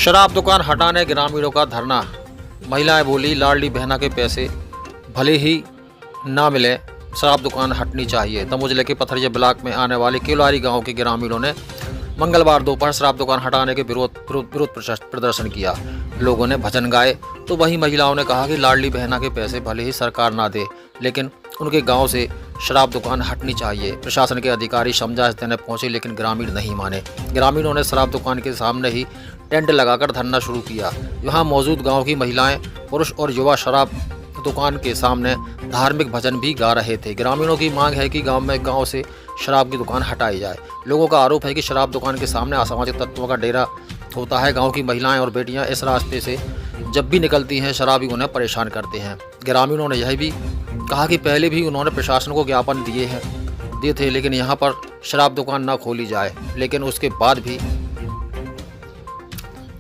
शराब दुकान हटाने ग्रामीणों का धरना। महिलाएं बोली, लाडली बहना के पैसे भले ही ना मिले, शराब दुकान हटनी चाहिए। तमोह जिले के पथरिया ब्लॉक में आने वाले केलारी गांव के ग्रामीणों ने मंगलवार दोपहर शराब दुकान हटाने के विरोध प्रदर्शन किया। लोगों ने भजन गाए तो वहीं महिलाओं ने कहा कि लाडली बहना के पैसे भले ही सरकार ना दे, लेकिन उनके गांव से शराब दुकान हटनी चाहिए। प्रशासन के अधिकारी समझाइश देने पहुंचे, लेकिन ग्रामीण नहीं माने। ग्रामीणों ने शराब दुकान के सामने ही टेंट लगाकर धरना शुरू किया। यहाँ मौजूद गांव की महिलाएं, पुरुष और युवा शराब दुकान के सामने धार्मिक भजन भी गा रहे थे। ग्रामीणों की मांग है कि गांव से शराब की दुकान हटाई जाए। लोगों का आरोप है कि शराब दुकान के सामने असामाजिक तत्वों का डेरा होता है। गांव की महिलाएं और बेटियां इस रास्ते से जब भी निकलती हैं, शराबी उन्हें परेशान करते हैं। ग्रामीणों ने यह भी कहा कि पहले भी उन्होंने प्रशासन को ज्ञापन दिए थे, लेकिन यहाँ पर शराब दुकान न खोली जाए। लेकिन उसके बाद भी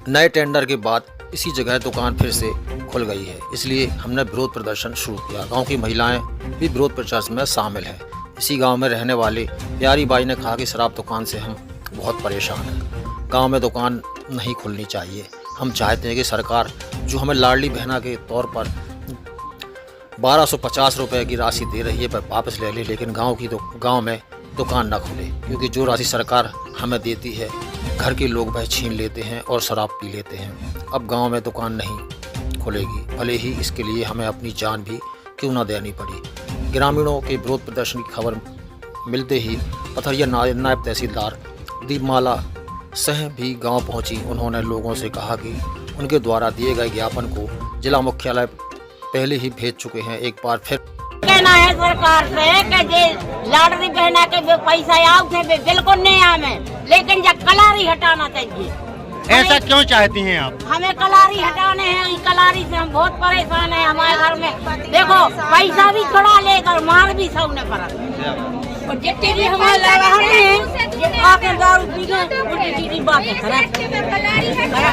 नए टेंडर के बाद इसी जगह दुकान फिर से खुल गई है, इसलिए हमने विरोध प्रदर्शन शुरू किया। गांव की महिलाएं भी विरोध प्रदर्शन में शामिल हैं। इसी गांव में रहने वाले प्यारी बाई ने कहा कि शराब दुकान से हम बहुत परेशान हैं। गांव में दुकान नहीं खुलनी चाहिए। हम चाहते हैं कि सरकार जो हमें लाडली बहना के तौर पर 1250 रुपये की राशि दे रही है वह वापस ले ले, लेकिन गांव में दुकान न खुले, क्योंकि जो राशि सरकार हमें देती है घर के लोग वह छीन लेते हैं और शराब पी लेते हैं। अब गांव में दुकान नहीं खुलेगी, भले ही इसके लिए हमें अपनी जान भी क्यों न देनी पड़ी। ग्रामीणों के विरोध प्रदर्शन की खबर मिलते ही पथरिया नायब तहसीलदार दीपमाला सह भी गांव पहुंची। उन्होंने लोगों से कहा कि उनके द्वारा दिए गए ज्ञापन को जिला मुख्यालय पहले ही भेज चुके हैं। एक बार फिर कहना है सरकार से कि जे लाडली बहना के जो पैसा आउ थे वे बिल्कुल नहीं आवे, लेकिन जब कलारी हटाना चाहिए। ऐसा क्यों चाहती हैं आप? हमें कलारी हटाने हैं। इस कलारी से हम बहुत परेशान हैं। हमारे घर में देखो पैसा भी थोड़ा लेकर मार भी सबने पड़ा, और जितने भी हमारे लगा हैं आके दारू पी के उल्टी सीधी बातें